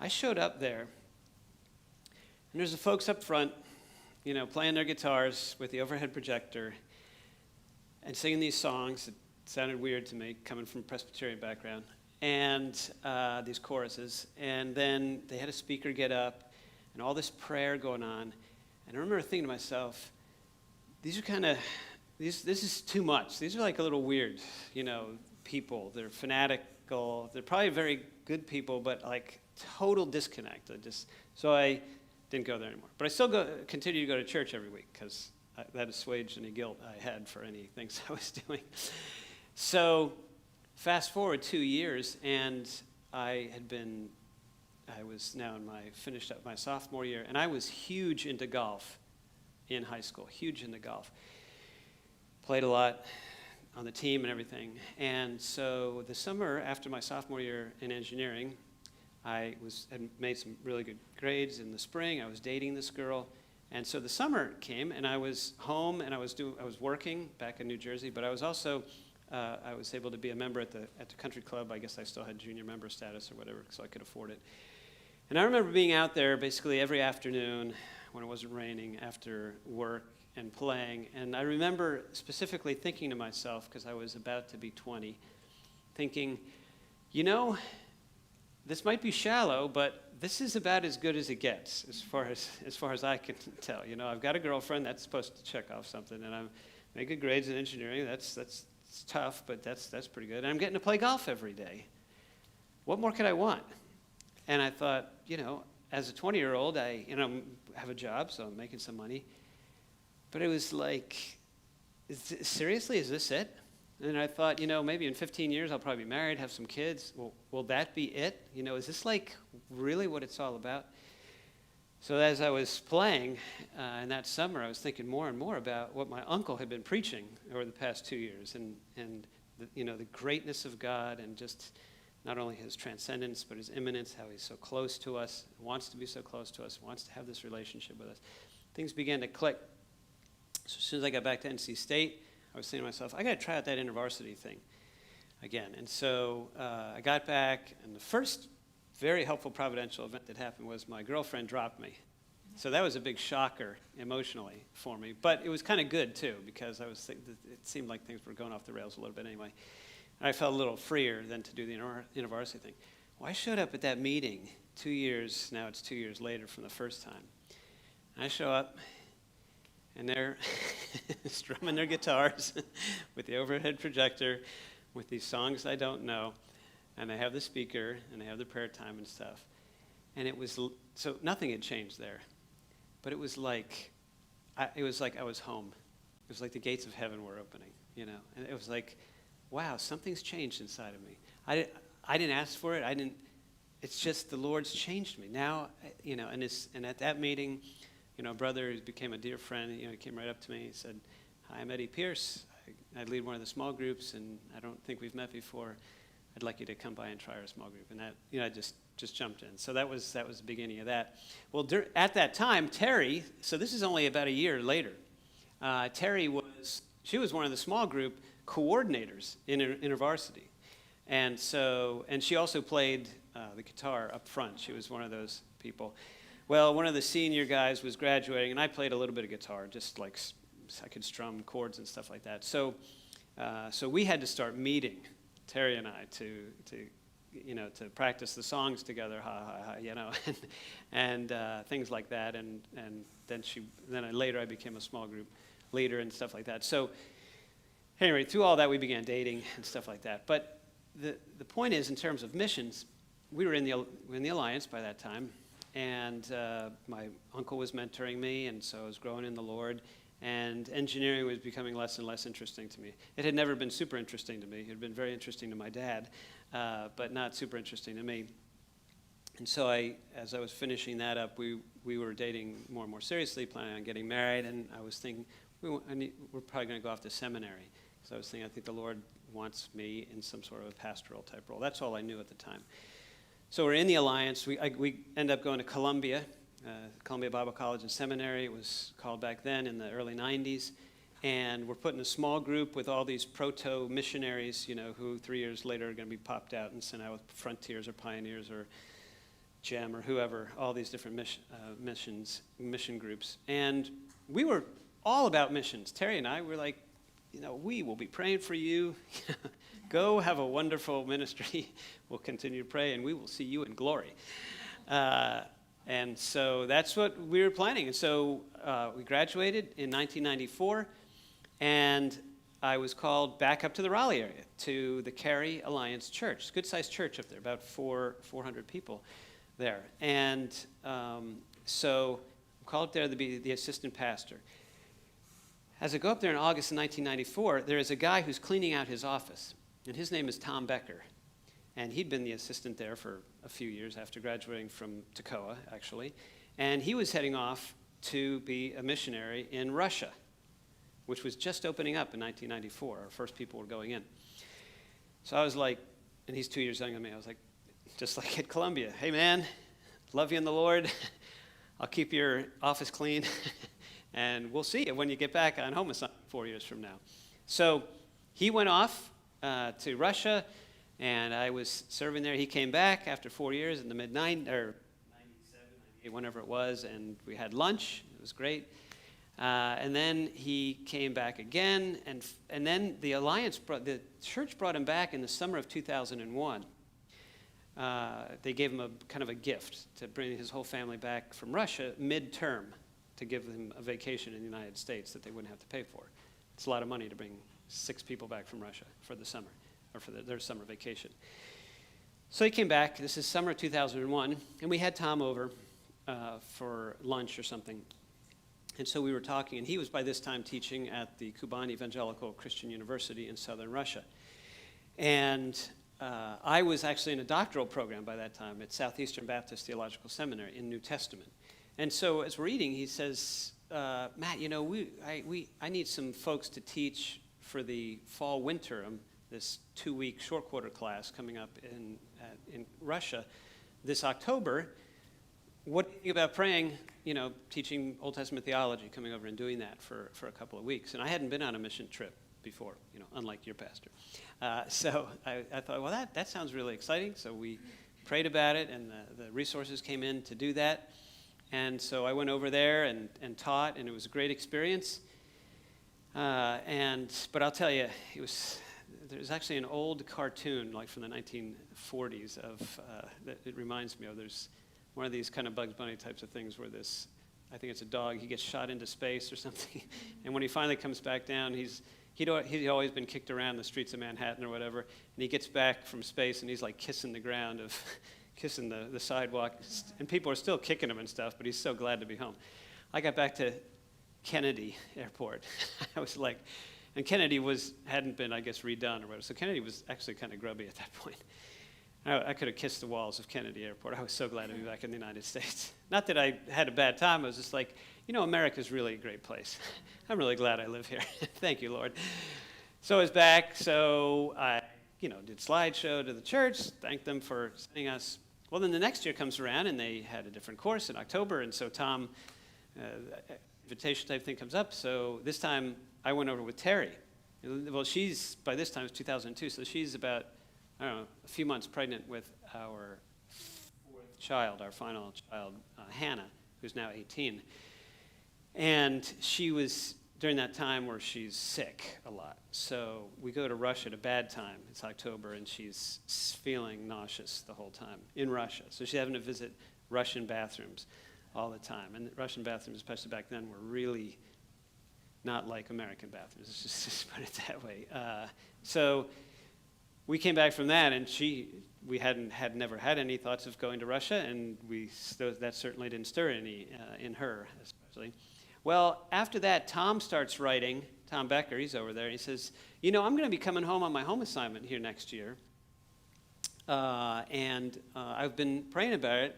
I showed up there, and there's the folks up front, playing their guitars with the overhead projector and singing these songs that sounded weird to me, coming from a Presbyterian background, and these choruses. And then they had a speaker get up, and all this prayer going on. And I remember thinking to myself, this is too much. These are like a little weird, people. They're fanatical. They're probably very good people, but like total disconnect. So I didn't go there anymore. But I still continue to go to church every week because that assuaged any guilt I had for any things I was doing. So fast forward 2 years, and finished up my sophomore year, and I was huge into golf in high school, huge into golf. Played a lot on the team and everything. And so the summer after my sophomore year in engineering, I had made some really good grades in the spring. I was dating this girl. And so the summer came, and I was home, and I was working back in New Jersey, but I was also I was able to be a member at the country club. I guess I still had junior member status or whatever, so I could afford it. And I remember being out there basically every afternoon when it wasn't raining after work and playing. And I remember specifically thinking to myself, because I was about to be 20, thinking, this might be shallow, but this is about as good as it gets, as far as I can tell. I've got a girlfriend, that's supposed to check off something, and I'm making good grades in engineering. That's it's tough, but that's pretty good. And I'm getting to play golf every day. What more could I want? And I thought, as a 20-year-old, I have a job, so I'm making some money. But it was like, seriously, is this it? And I thought, maybe in 15 years I'll probably be married, have some kids. Well, will that be it? Is this like really what it's all about? So as I was playing in that summer, I was thinking more and more about what my uncle had been preaching over the past 2 years, and the greatness of God, and just not only his transcendence, but his immanence, how he's so close to us, wants to be so close to us, wants to have this relationship with us. Things began to click. So as soon as I got back to NC State, I was saying to myself, I got to try out that InterVarsity thing again. And so I got back, and the first very helpful providential event that happened was my girlfriend dropped me. So that was a big shocker emotionally for me. But it was kind of good, too, because it seemed like things were going off the rails a little bit anyway. And I felt a little freer than to do the InterVarsity thing. Well, I showed up at that meeting 2 years, now it's 2 years later from the first time. And I show up, and they're strumming their guitars with the overhead projector with these songs I don't know. And they have the speaker, and they have the prayer time and stuff. And it was, so nothing had changed there. But it was like I was home. It was like the gates of heaven were opening, And it was like, wow, something's changed inside of me. I didn't ask for it. It's just the Lord's changed me. Now, and at that meeting, a brother who became a dear friend, he came right up to me. He said, "Hi, I'm Eddie Pierce. I lead one of the small groups, and I don't think we've met before. I'd like you to come by and try our small group." And that, I just jumped in. So that was the beginning of that. Well, at that time, Terry, so this is only about a year later, Terry was one of the small group coordinators in InterVarsity. And she also played the guitar up front. She was one of those people. Well, one of the senior guys was graduating, and I played a little bit of guitar, just like I could strum chords and stuff like that. So we had to start meeting, Terry and I, to practice the songs together, and things like that. And then later I became a small group leader and stuff like that. So anyway, through all that we began dating and stuff like that. But the point is, in terms of missions, we were in the Alliance by that time, and my uncle was mentoring me, and so I was growing in the Lord. And engineering was becoming less and less interesting to me. It had never been super interesting to me. It had been very interesting to my dad, but not super interesting to me. And so as I was finishing that up, we were dating more and more seriously, planning on getting married, and I was thinking, we're probably going to go off to seminary. So I was thinking, I think the Lord wants me in some sort of a pastoral type role. That's all I knew at the time. So we're in the Alliance. We end up going to Columbia Bible College and Seminary. It was called back then in the early 90s. And we're put in a small group with all these proto-missionaries, who 3 years later are going to be popped out and sent out with frontiers or pioneers or GEM or whoever, all these different mission groups. And we were all about missions. Terry and I were like, we will be praying for you. Go have a wonderful ministry. We'll continue to pray, and we will see you in glory. And so that's what we were planning. And so we graduated in 1994, and I was called back up to the Raleigh area, to the Cary Alliance Church. It's a good-sized church up there, about 400 people there. And so I'm called up there to be the assistant pastor. As I go up there in August of 1994, there is a guy who's cleaning out his office, and his name is Tom Becker. And he'd been the assistant there for a few years after graduating from Toccoa, actually. And he was heading off to be a missionary in Russia, which was just opening up in 1994. Our first people were going in. So I was like, and he's 2 years younger than me, I was like, just like at Columbia, hey man, love you in the Lord. I'll keep your office clean. And we'll see you when you get back on home assignment 4 years from now. So he went off to Russia, and I was serving there. He came back after 4 years in the mid-90s, or 97, 98, whenever it was, and we had lunch. It was great. And then he came back again, and then the church brought him back in the summer of 2001. They gave him a kind of a gift to bring his whole family back from Russia mid-term, to give them a vacation in the United States that they wouldn't have to pay for. It's a lot of money to bring 6 people back from Russia for the summer, or for their summer vacation. So he came back. This is summer of 2001, and we had Tom over for lunch or something. And so we were talking, and he was by this time teaching at the Kuban Evangelical Christian University in southern Russia. And I was actually in a doctoral program by that time at Southeastern Baptist Theological Seminary in New Testament. And so as we're eating, he says, Matt, I need some folks to teach for the fall-winter term, this 2-week short quarter class coming up in Russia this October. What do you think about praying, teaching Old Testament theology, coming over and doing that for a couple of weeks? And I hadn't been on a mission trip before, unlike your pastor. So I thought, well, that sounds really exciting. So we prayed about it, and the resources came in to do that. And so I went over there and taught, and it was a great experience. But I'll tell you, there's actually an old cartoon, like from the 1940s, that it reminds me of. There's one of these kind of Bugs Bunny types of things where I think it's a dog, he gets shot into space or something, and when he finally comes back down, he'd always been kicked around the streets of Manhattan or whatever, and he gets back from space, and he's like kissing the ground kissing the sidewalk, and people are still kicking him and stuff, but he's so glad to be home. I got back to Kennedy Airport. I was like, and Kennedy hadn't been, I guess, redone or whatever, so Kennedy was actually kind of grubby at that point. I could have kissed the walls of Kennedy Airport. I was so glad to be back in the United States. Not that I had a bad time. I was just like, America's really a great place. I'm really glad I live here. Thank you, Lord. So I was back. So I, did slideshow to the church, thanked them for sending us. Well, then the next year comes around, and they had a different course in October, and so Tom, invitation type thing comes up. So this time I went over with Terry. Well, by this time it's 2002, so she's about, a few months pregnant with our fourth child, our final child, Hannah, who's now 18. And she was during that time where she's sick a lot. So we go to Russia at a bad time. It's October, and she's feeling nauseous the whole time in Russia. So she's having to visit Russian bathrooms all the time. And Russian bathrooms, especially back then, were really not like American bathrooms. Let's just put it that way. So we came back from that, and we had never had any thoughts of going to Russia, and that certainly didn't stir any in her, especially. Well, after that, Tom starts writing. Tom Becker, he's over there. He says, I'm going to be coming home on my home assignment here next year, and I've been praying about it,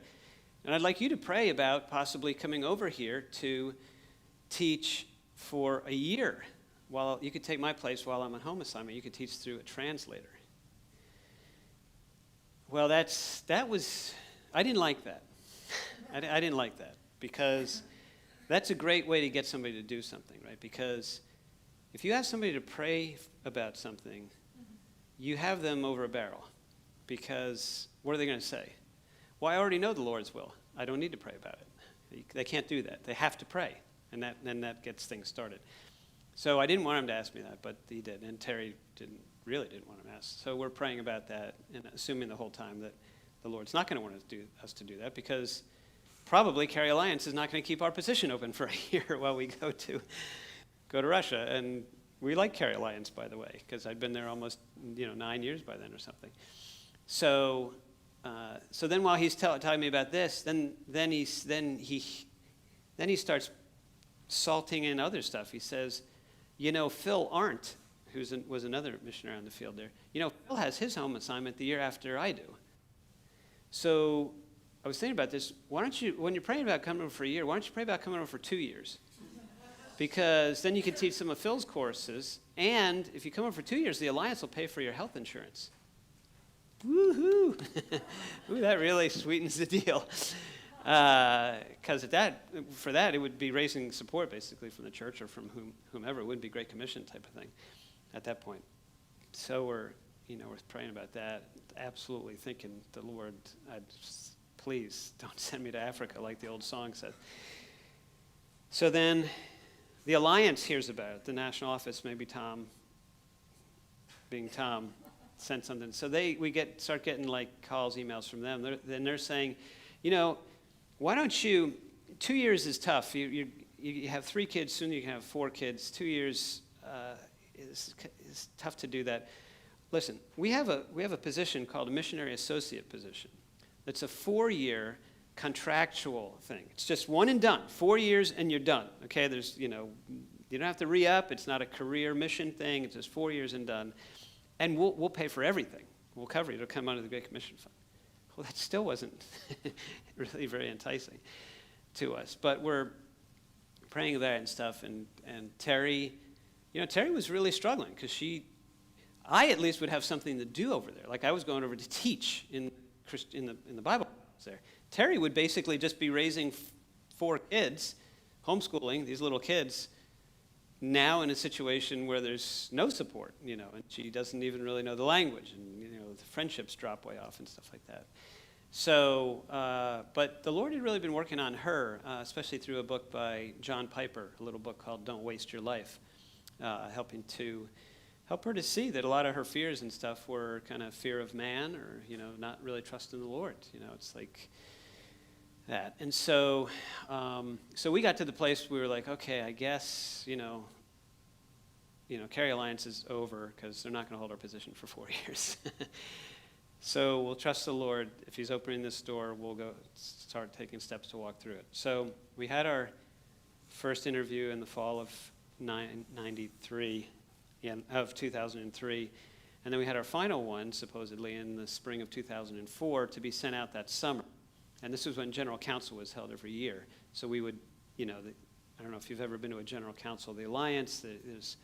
and I'd like you to pray about possibly coming over here to teach for a year. While you could take my place while I'm on home assignment. You could teach through a translator. Well, I didn't like that. I didn't like that, because that's a great way to get somebody to do something, right? Because if you ask somebody to pray about something, you have them over a barrel, because what are they going to say? Well, I already know the Lord's will. I don't need to pray about it. They can't do that. They have to pray, and then that gets things started. So I didn't want him to ask me that, but he did, and Terry really didn't want him to ask. So we're praying about that and assuming the whole time that the Lord's not going to want us to do that, because probably Carey Alliance is not going to keep our position open for a year while we go to Russia. And we like Carey Alliance, by the way, because I'd been there almost 9 years by then or something. So then while he's telling me about this, then he starts salting in other stuff. He says, Phil Arndt, was another missionary on the field there. Phil has his home assignment the year after I do. So I was thinking about this. Why don't you, when you're praying about coming over for a year, why don't you pray about coming over for 2 years? Because then you can teach some of Phil's courses, and if you come over for 2 years, the Alliance will pay for your health insurance. Woohoo! Ooh, that really sweetens the deal. Because for that, it would be raising support, basically, from the church or from whomever. It wouldn't be Great Commission type of thing at that point. So we're praying about that, absolutely thinking the Lord, please don't send me to Africa like the old song said. So then the Alliance hears about it. The national office, maybe Tom, being Tom, sent something. So we start getting like calls, emails from them. They're saying, why don't you, 2 years is tough. You have 3 kids, soon you can have 4 kids. 2 years is tough to do that. Listen, we have a position called a missionary associate position. It's a 4-year contractual thing. It's just one and done. 4 years and you're done. Okay, there's you don't have to re-up. It's not a career mission thing. It's just 4 years and done, and we'll pay for everything. We'll cover it. It'll come under the Great Commission Fund. Well, that still wasn't really very enticing to us, but we're praying that and stuff. And Terry, Terry was really struggling because I at least would have something to do over there. Like I was going over to teach in the Bible class there. Terry would basically just be raising 4 kids, homeschooling these little kids, now in a situation where there's no support, and she doesn't even really know the language, and the friendships drop way off and stuff like that. So, but the Lord had really been working on her, especially through a book by John Piper, a little book called Don't Waste Your Life, helping to help her to see that a lot of her fears and stuff were kind of fear of man, or not really trusting the Lord. It's like that. And so we got to the place where we were like, okay, I guess Carey Alliance is over because they're not going to hold our position for 4 years. So we'll trust the Lord. If He's opening this door, we'll go start taking steps to walk through it. So we had our first interview in the fall of 2003, and then we had our final one, supposedly, in the spring of 2004 to be sent out that summer. And this was when General Council was held every year. So we would, I don't know if you've ever been to a General Council of the Alliance. There's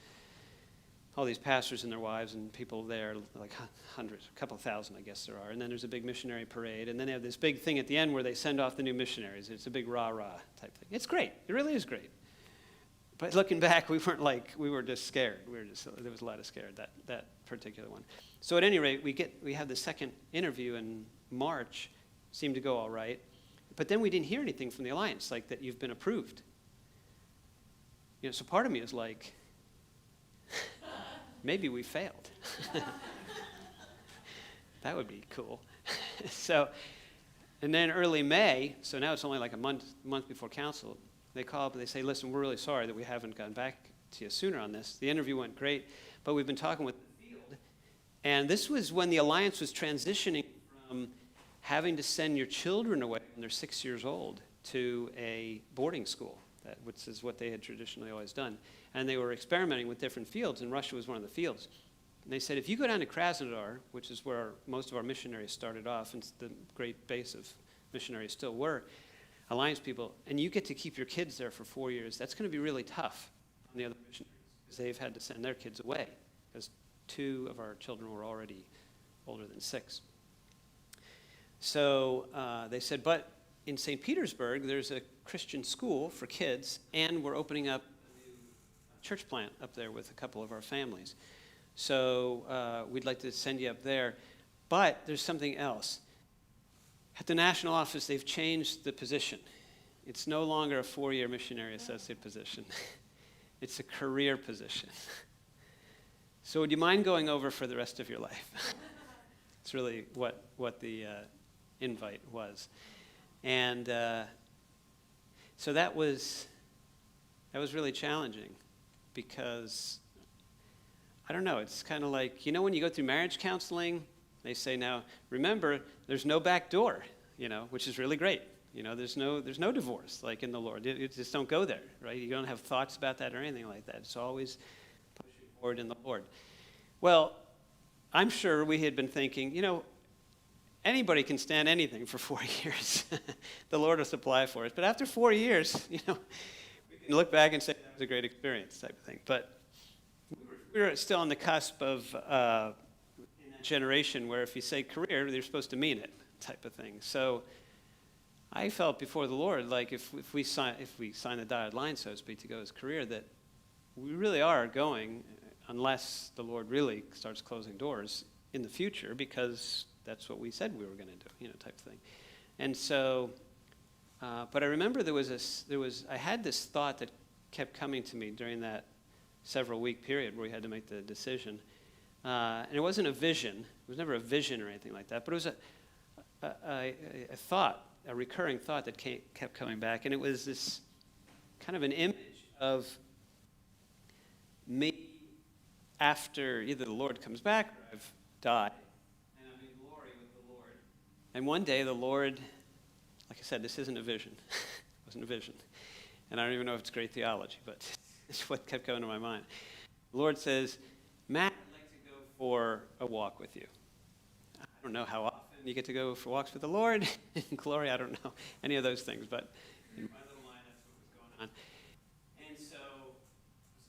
all these pastors and their wives and people there, like hundreds, a couple thousand, I guess there are. And then there's a big missionary parade. And then they have this big thing at the end where they send off the new missionaries. It's a big rah-rah type thing. It's great. It really is great. But looking back, we were just scared. There was a lot of scared, that particular one. So at any rate, we have the second interview in March. Seemed to go all right. But then we didn't hear anything from the Alliance, like that you've been approved. So part of me is like, maybe we failed. That would be cool. And then early May, so now it's only like a month before council, they call up and they say, listen, we're really sorry that we haven't gotten back to you sooner on this. The interview went great, but we've been talking with the field. And this was when the Alliance was transitioning from having to send your children away when they're 6 years old to a boarding school, which is what they had traditionally always done. And they were experimenting with different fields, and Russia was one of the fields. And they said, if you go down to Krasnodar, which is where most of our missionaries started off, and the great base of missionaries still were, Alliance people, and you get to keep your kids there for 4 years, that's going to be really tough on the other missionaries, because they've had to send their kids away, because 2 of our children were already older than 6. So they said, but in St. Petersburg, there's a Christian school for kids, and we're opening up a new church plant up there with a couple of our families. So we'd like to send you up there. But there's something else. At the national office, they've changed the position. It's no longer a 4-year missionary associate position. It's a career position. So would you mind going over for the rest of your life? It's really what the invite was. And so that was really challenging because, I don't know, it's kind of like, when you go through marriage counseling, they say now, remember, there's no back door, which is really great. There's no divorce like in the Lord. You just don't go there, right? You don't have thoughts about that or anything like that. It's always pushing forward in the Lord. Well, I'm sure we had been thinking, anybody can stand anything for 4 years. The Lord will supply for us. But after 4 years, we can look back and say that was a great experience type of thing. But we were still on the cusp of in that generation where if you say career, you're supposed to mean it type of thing. So I felt before the Lord like if we sign the dotted line, so to speak, to go as career, that we really are going, unless the Lord really starts closing doors in the future, because that's what we said we were going to do, type of thing. And so, but I remember I had this thought that kept coming to me during that several-week period where we had to make the decision. And it wasn't a vision. It was never a vision or anything like that, but it was a thought, a recurring thought that kept coming back. And it was this kind of an image of me after either the Lord comes back or I've died, and I'm in glory with the Lord. And one day the Lord, like I said, this isn't a vision. It wasn't a vision. And I don't even know if it's great theology, but it's what kept going to my mind. The Lord says, Matt, I'd like to go for a walk with you. I don't know how often you get to go for walks with the Lord. In glory, I don't know any of those things, but in my little mind, that's what was going on. And so,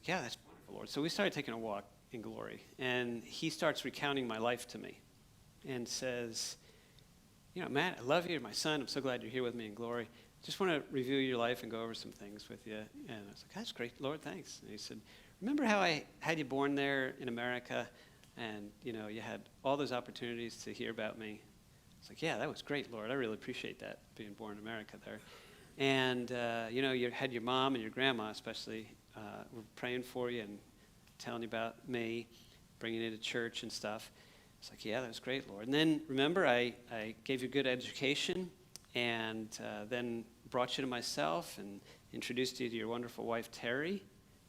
yeah, that's wonderful, Lord. So we started taking a walk in glory, and he starts recounting my life to me and says, Matt, I love you. You're my son. I'm so glad you're here with me in glory. Just want to review your life and go over some things with you. And I was like, that's great, Lord, thanks. And he said, remember how I had you born there in America, and you had all those opportunities to hear about me? I was like, yeah, that was great, Lord. I really appreciate that, being born in America there. And you had your mom and your grandma especially were praying for you and telling you about me, bringing you to church and stuff. It's like, yeah, that was great, Lord. And then, remember, I gave you a good education and then brought you to myself and introduced you to your wonderful wife, Terry.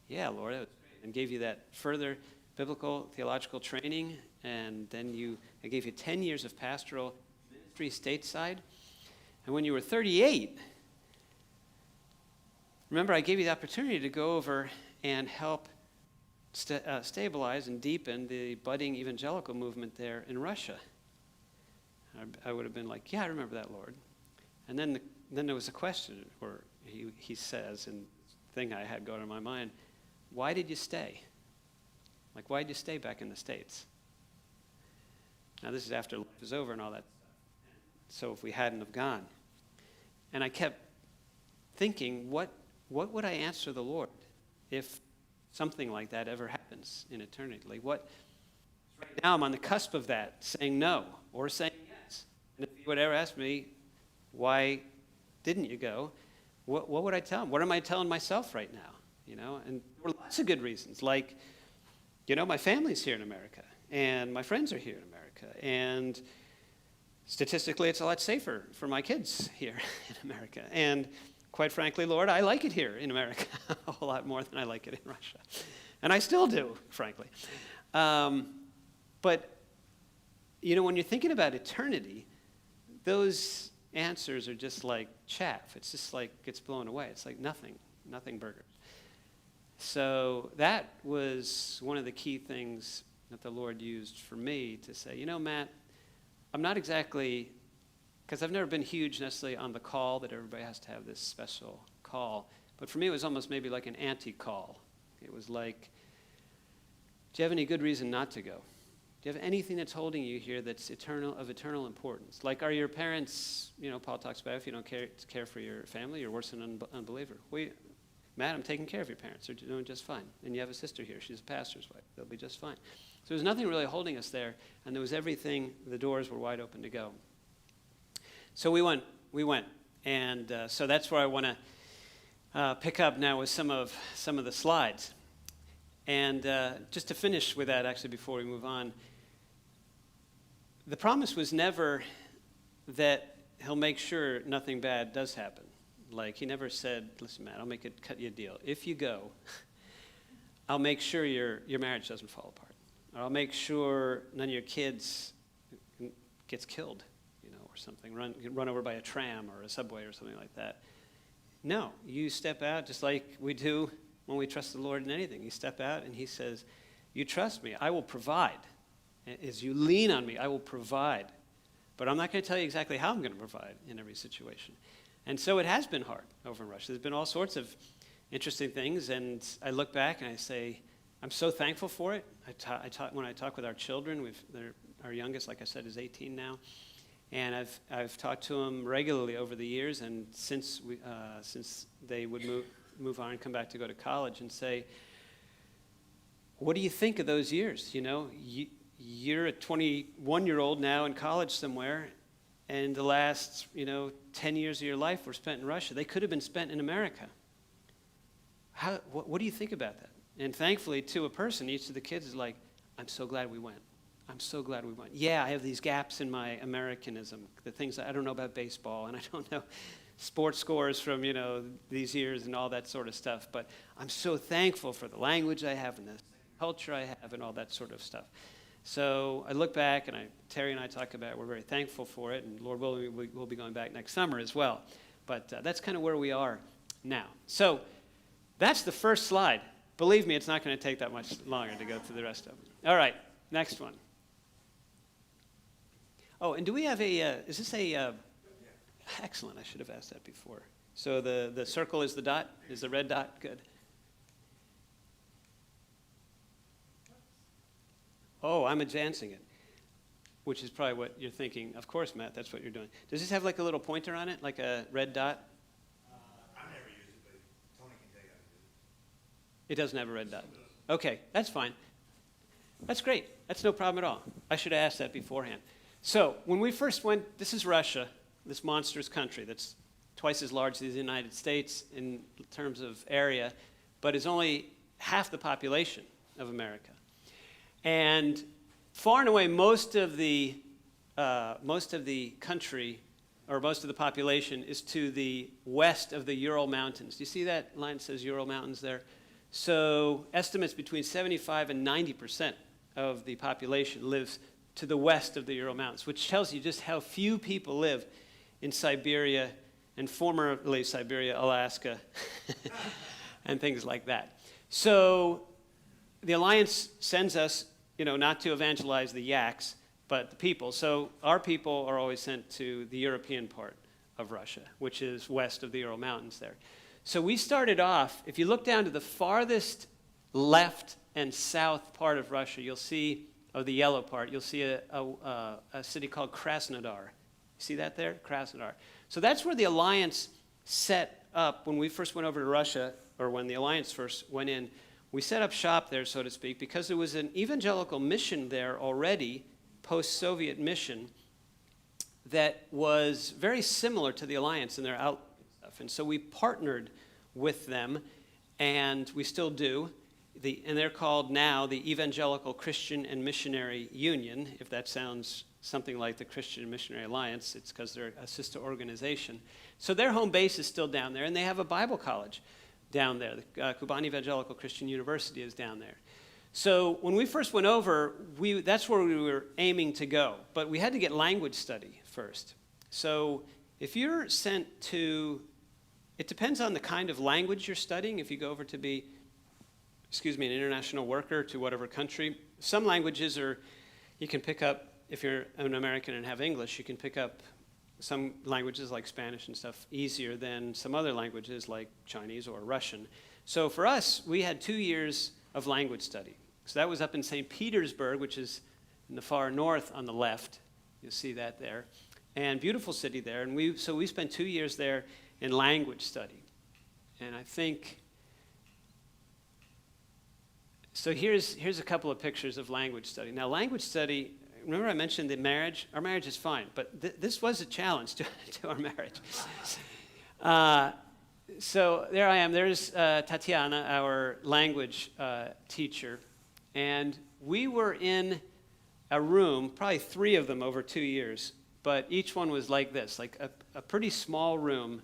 Yeah, Lord, that was great. And gave you that further biblical, theological training. And then I gave you 10 years of pastoral ministry stateside. And when you were 38, remember, I gave you the opportunity to go over and help stabilize and deepen the budding evangelical movement there in Russia. I would have been like, yeah, I remember that, Lord. And then there was a question where he says, and the thing I had going in my mind, why did you stay? Like, why did you stay back in the States? Now, this is after life is over and all that stuff. So if we hadn't have gone. And I kept thinking, what would I answer the Lord if something like that ever happens in eternity? Like right now I'm on the cusp of that, saying no or saying yes. And if he would ever ask me, why didn't you go? What would I tell him? What am I telling myself right now? And there were lots of good reasons, like, my family's here in America, and my friends are here in America, and statistically it's a lot safer for my kids here in America. And quite frankly, Lord, I like it here in America a whole lot more than I like it in Russia. And I still do, frankly. But, when you're thinking about eternity, those answers are just like chaff. It's just like gets blown away. It's like nothing burgers. So that was one of the key things that the Lord used for me to say, Matt, I'm not exactly, because I've never been huge necessarily on the call that everybody has to have this special call. But for me, it was almost maybe like an anti-call. It was like, do you have any good reason not to go? Do you have anything that's holding you here that's of eternal importance? Like, are your parents, Paul talks about if you don't care for your family, you're worse than an unbeliever. Matt, I'm taking care of your parents. They're doing just fine. And you have a sister here. She's a pastor's wife. They'll be just fine. So there was nothing really holding us there, and there was everything. The doors were wide open to go. So we went. And so that's where I want to pick up now with some of the slides. And just to finish with that, actually, before we move on, the promise was never that he'll make sure nothing bad does happen. Like, he never said, listen, Matt, I'll cut you a deal. If you go, I'll make sure your marriage doesn't fall apart. Or I'll make sure none of your kids gets killed, or something, run over by a tram or a subway or something like that. No, you step out just like we do when we trust the Lord in anything. You step out and he says, you trust me, I will provide. As you lean on me, I will provide. But I'm not going to tell you exactly how I'm going to provide in every situation. And so it has been hard over in Russia. There's been all sorts of interesting things, and I look back and I say, I'm so thankful for it. When I talk with our children, our youngest, like I said, is 18 now, and I've talked to them regularly over the years, and since they would move on and come back to go to college, and say, what do you think of those years? You're a 21-year-old now in college somewhere, and the last 10 years of your life were spent in Russia. They could have been spent in America. What do you think about that? And thankfully, to a person, each of the kids is like, I'm so glad we went. I'm so glad we went. Yeah, I have these gaps in my Americanism, the things I don't know about baseball, and I don't know sports scores from, these years and all that sort of stuff. But I'm so thankful for the language I have and the culture I have and all that sort of stuff. So I look back, and Terry and I talk about it. We're very thankful for it, and Lord willing, we'll be going back next summer as well. But that's kind of where we are now. So that's the first slide. Believe me, it's not going to take that much longer to go through the rest of them. All right, next one. Oh, and do we have is this excellent, I should have asked that before. So the circle is the dot, is the red dot, good. Oh, I'm advancing it, which is probably what you're thinking. Of course, Matt, that's what you're doing. Does this have like a little pointer on it, like a red dot? I've never used it, but Tony can tell you how to do it. It doesn't have a red dot. Okay, that's fine. That's great. That's no problem at all. I should have asked that beforehand. So when we first went, this is Russia, this monstrous country that's twice as large as the United States in terms of area, but is only half the population of America. And far and away, most of the country, or most of the population, is to the west of the Ural Mountains. Do you see that line that says Ural Mountains there? So estimates between 75 and 90% of the population lives to the west of the Ural Mountains, which tells you just how few people live in Siberia and formerly Siberia, Alaska, and things like that. So the Alliance sends us, not to evangelize the yaks, but the people. So our people are always sent to the European part of Russia, which is west of the Ural Mountains there. So we started off, if you look down to the farthest left and south part of Russia, you'll see, the yellow part, you'll see a city called Krasnodar. See that there? Krasnodar. So that's where the Alliance set up when we first went over to Russia, or when the Alliance first went in. We set up shop there, so to speak, because there was an evangelical mission there already, post-Soviet mission, that was very similar to the Alliance in their outlook and stuff. And so we partnered with them, and we still do. And they're called now the Evangelical Christian and Missionary Union. If that sounds something like the Christian and Missionary Alliance, it's because they're a sister organization. So their home base is still down there, and they have a Bible college down there. The Kuban Evangelical Christian University is down there. So when we first went over, that's where we were aiming to go. But we had to get language study first. So if you're sent to, it depends on the kind of language you're studying. If you go over to be, an international worker to whatever country, some languages you can pick up, if you're an American and have English, you can pick up some languages like Spanish and stuff easier than some other languages like Chinese or Russian. So for us, we had 2 years of language study. So that was up in St. Petersburg, which is in the far north on the left. You'll see that there. And beautiful city there. And we spent 2 years there in language study. And I think, so here's a couple of pictures of language study. Now language study, remember I mentioned the marriage? Our marriage is fine, but this was a challenge to our marriage. So there I am. There's Tatiana, our language teacher, and we were in a room, probably 3 of them over 2 years, but each one was like this, like a pretty small room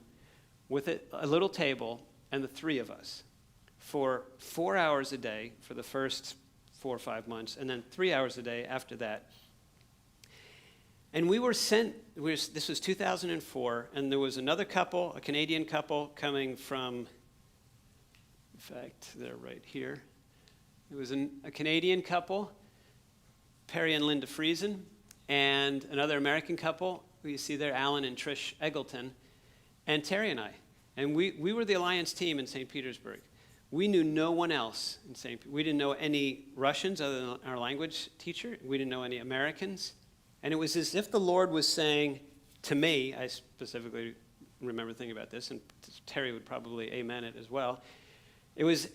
with a little table and the 3 of us for 4 hours a day for the first 4 or 5 months, and then 3 hours a day after that. And we were sent, this was 2004, and there was another couple, a Canadian couple, coming from, in fact, they're right here. It was a Canadian couple, Perry and Linda Friesen, and another American couple, who you see there, Alan and Trish Eggleton, and Terry and I. And we were the Alliance team in St. Petersburg. We knew no one else in St. We didn't know any Russians other than our language teacher. We didn't know any Americans. And it was as if the Lord was saying to me, I specifically remember thinking about this, and Terry would probably amen it as well. It was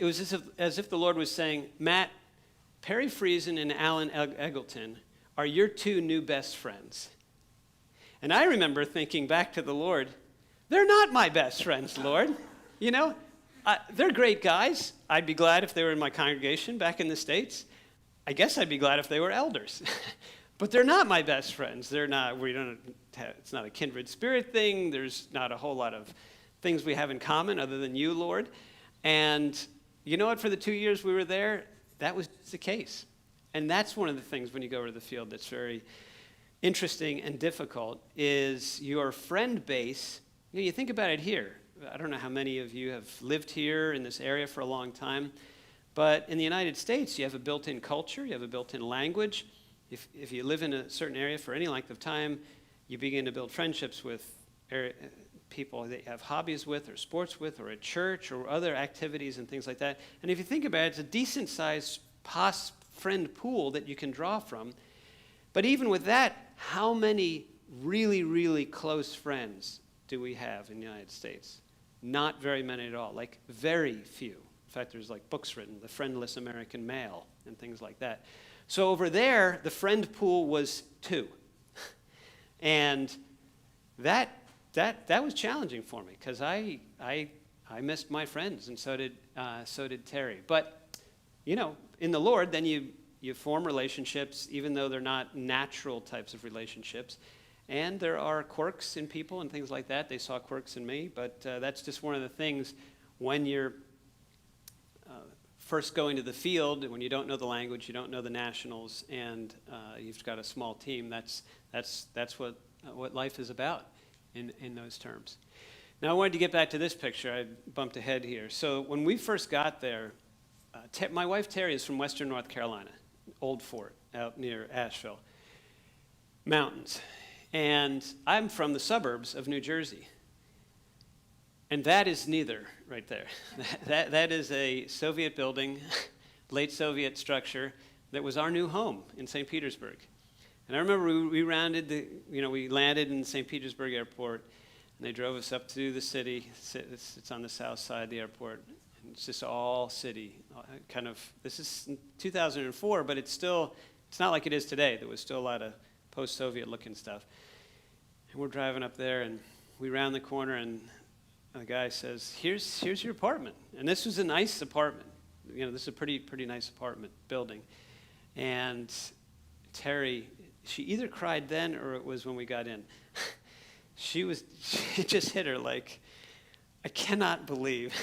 as if the Lord was saying, Matt, Perry Friesen and Alan Eggleton are your 2 new best friends. And I remember thinking back to the Lord, they're not my best friends, Lord. You know, they're great guys. I'd be glad if they were in my congregation back in the States. I guess I'd be glad if they were elders. But they're not my best friends. They're not, it's not a kindred spirit thing. There's not a whole lot of things we have in common other than you, Lord. And you know what? For the 2 years we were there, that was the case. And that's one of the things when you go over to the field that's very interesting and difficult is your friend base. You think about it here. I don't know how many of you have lived here in this area for a long time, but in the United States, you have a built-in culture, you have a built-in language. If you live in a certain area for any length of time, you begin to build friendships with people that you have hobbies with or sports with or at church or other activities and things like that. And if you think about it, it's a decent-sized friend pool that you can draw from. But even with that, how many really, really close friends do we have in the United States? Not very many at all, like very few. In fact, there's like books written, The Friendless American Male, and things like that. So over there, the friend pool was 2. And that was challenging for me because I missed my friends, and so did Terry. But, you know, in the Lord, then you form relationships, even though they're not natural types of relationships. And there are quirks in people and things like that. They saw quirks in me, but that's just one of the things when you're first going to the field, when you don't know the language, you don't know the nationals, and you've got a small team. That's what life is about in those terms. Now I wanted to get back to this picture. I bumped ahead here. So when we first got there, my wife Terry is from Western North Carolina, Old Fort, out near Asheville Mountains. And I'm from the suburbs of New Jersey. And that is neither right there. That is a Soviet building, late Soviet structure, that was our new home in St. Petersburg. And I remember we landed in St. Petersburg Airport, and they drove us up to the city. It's on the south side of the airport. And it's just all city, kind of. This is 2004, but it's not like it is today. There was still a lot of post-Soviet looking stuff. And we're driving up there, and we round the corner, and the guy says, here's your apartment. And this was a nice apartment. You know, this is a pretty nice apartment building. And Terry, she either cried then or it was when we got in. It just hit her like, I cannot believe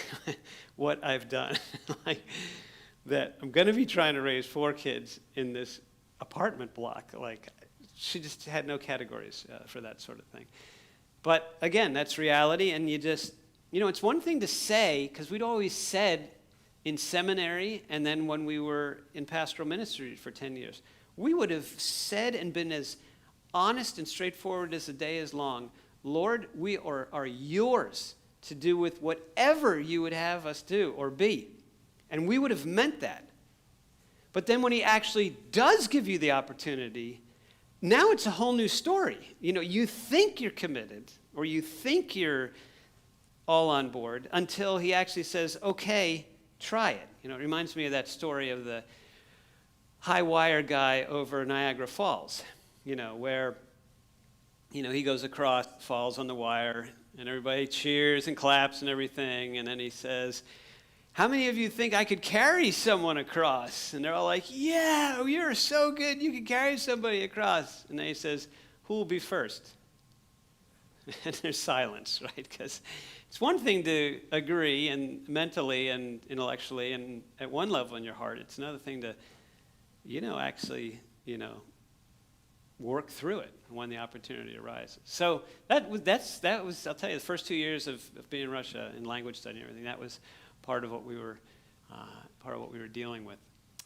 what I've done. Like, that I'm going to be trying to raise 4 kids in this apartment block. Like, she just had no categories for that sort of thing. But again, that's reality, and it's one thing to say, because we'd always said in seminary and then when we were in pastoral ministry for 10 years, we would have said and been as honest and straightforward as the day is long, Lord, we are yours to do with whatever you would have us do or be. And we would have meant that. But then when he actually does give you the opportunity, now it's a whole new story. You know, you think you're committed or you think you're all on board until he actually says, okay, try it. You know, it reminds me of that story of the high wire guy over Niagara Falls, where, he goes across, falls on the wire, and everybody cheers and claps and everything, and then he says, "How many of you think I could carry someone across?" And they're all like, "Yeah, you're so good, you can carry somebody across." And then he says, "Who will be first?" And there's silence, right? Because it's one thing to agree and mentally and intellectually and at one level in your heart. It's another thing to, actually, work through it when the opportunity arises. So that was I'll tell you, the first 2 years of being in Russia and language study and everything. That was part of what we were dealing with.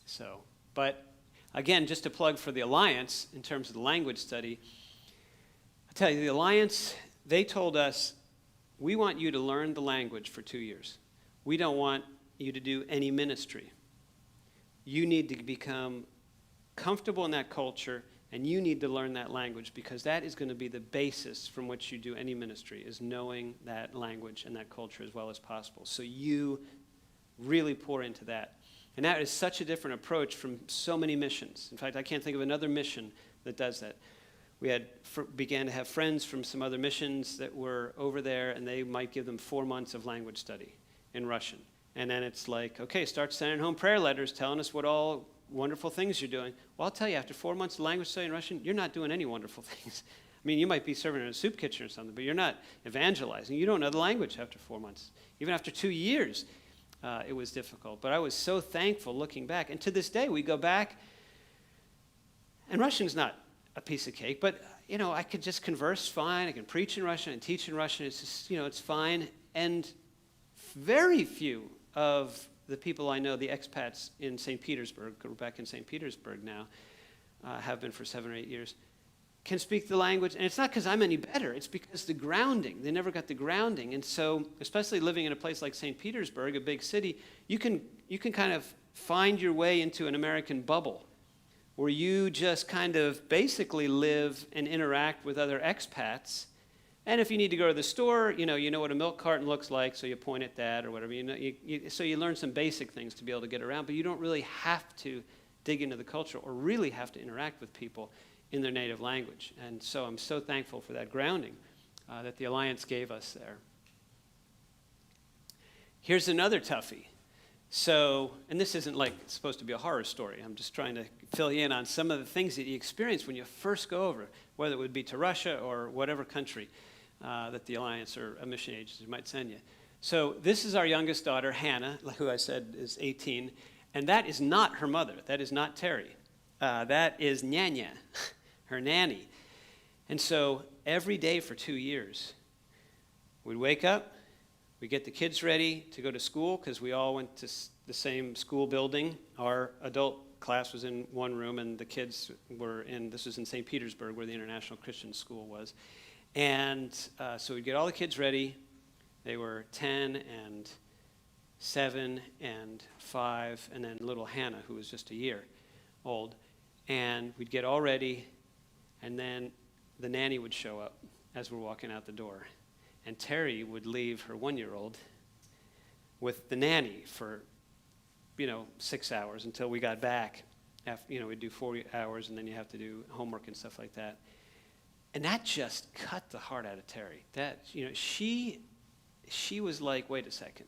So, but again, just to plug for the Alliance in terms of the language study, I tell you, the Alliance, they told us, we want you to learn the language for 2 years. We don't want you to do any ministry. You need to become comfortable in that culture, and you need to learn that language, because that is going to be the basis from which you do any ministry, is knowing that language and that culture as well as possible. So you really pour into that. And that is such a different approach from so many missions. In fact, I can't think of another mission that does that. We began to have friends from some other missions that were over there, and they might give them 4 months of language study in Russian. And then it's like, okay, start sending home prayer letters telling us what all wonderful things you're doing. Well, I'll tell you, after 4 months of language study in Russian, you're not doing any wonderful things. I mean, you might be serving in a soup kitchen or something, but you're not evangelizing. You don't know the language after 4 months. Even after 2 years, it was difficult. But I was so thankful looking back. And to this day, we go back, and Russian's not a piece of cake, but, I could just converse fine. I can preach in Russian and teach in Russian. It's just, it's fine. And very few of the people I know, the expats in St. Petersburg, we're back in St. Petersburg now, have been for 7 or 8 years, can speak the language. And it's not because I'm any better. It's because the grounding. They never got the grounding. And so, especially living in a place like St. Petersburg, a big city, you can kind of find your way into an American bubble where you just kind of basically live and interact with other expats. And if you need to go to the store, you know what a milk carton looks like, so you point at that or whatever. So you learn some basic things to be able to get around, but you don't really have to dig into the culture or really have to interact with people in their native language. And so I'm so thankful for that grounding that the Alliance gave us there. Here's another toughie. So, and this isn't like supposed to be a horror story. I'm just trying to fill you in on some of the things that you experience when you first go over, whether it would be to Russia or whatever country that the Alliance or a mission agency might send you. So this is our youngest daughter, Hannah, who I said is 18, and that is not her mother. That is not Terry. That is Nyanya, her nanny. And so every day for 2 years, we'd wake up, we'd get the kids ready to go to school because we all went to the same school building. Our adult class was in one room, and the kids were this was in St. Petersburg, where the International Christian School was. And so we'd get all the kids ready. They were 10 and 7 and 5, and then little Hannah, who was just a year old. And we'd get all ready, and then the nanny would show up as we're walking out the door. And Terry would leave her 1-year-old with the nanny for, 6 hours until we got back. After, we'd do 4 hours, and then you have to do homework and stuff like that. And that just cut the heart out of Terry. That, she was like, wait a second.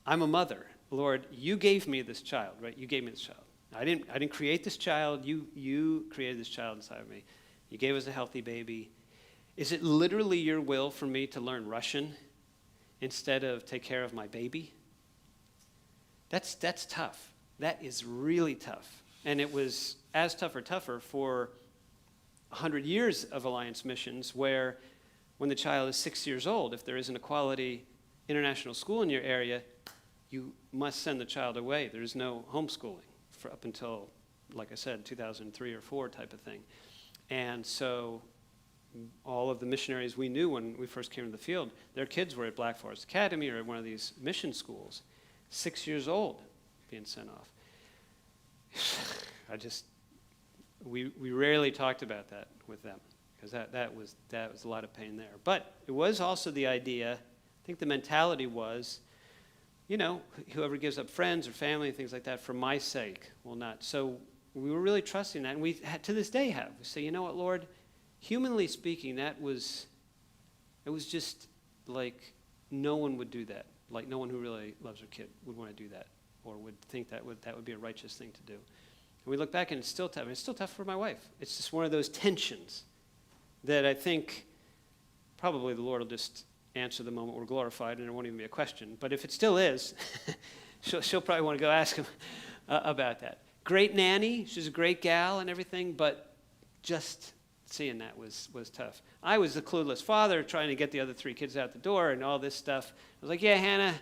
I'm a mother. Lord, you gave me this child, right? You gave me this child. I didn't create this child. You created this child inside of me. You gave us a healthy baby. Is it literally your will for me to learn Russian instead of take care of my baby? That's tough. That is really tough. And it was as tough or tougher for 100 years of Alliance missions, where when the child is 6 years old, if there isn't a quality international school in your area, you must send the child away. There is no homeschooling for up until, like I said, 2003 or 4 type of thing. And so all of the missionaries we knew when we first came to the field, their kids were at Black Forest Academy or at one of these mission schools, 6 years old, being sent off. We rarely talked about that with them, because that was a lot of pain there. But it was also the idea, I think the mentality was, whoever gives up friends or family and things like that for my sake will not. So we were really trusting that, and we to this day have. We say, you know what, Lord, humanly speaking, it was just like no one would do that. Like no one who really loves their kid would want to do that, or would think that would be a righteous thing to do. And we look back and it's still tough. It's still tough for my wife. It's just one of those tensions that I think probably the Lord will just answer the moment we're glorified, and it won't even be a question. But if it still is, she'll probably want to go ask him about that. Great nanny. She's a great gal and everything, but just seeing that was tough. I was the clueless father trying to get the other 3 kids out the door and all this stuff. I was like, yeah, Hannah,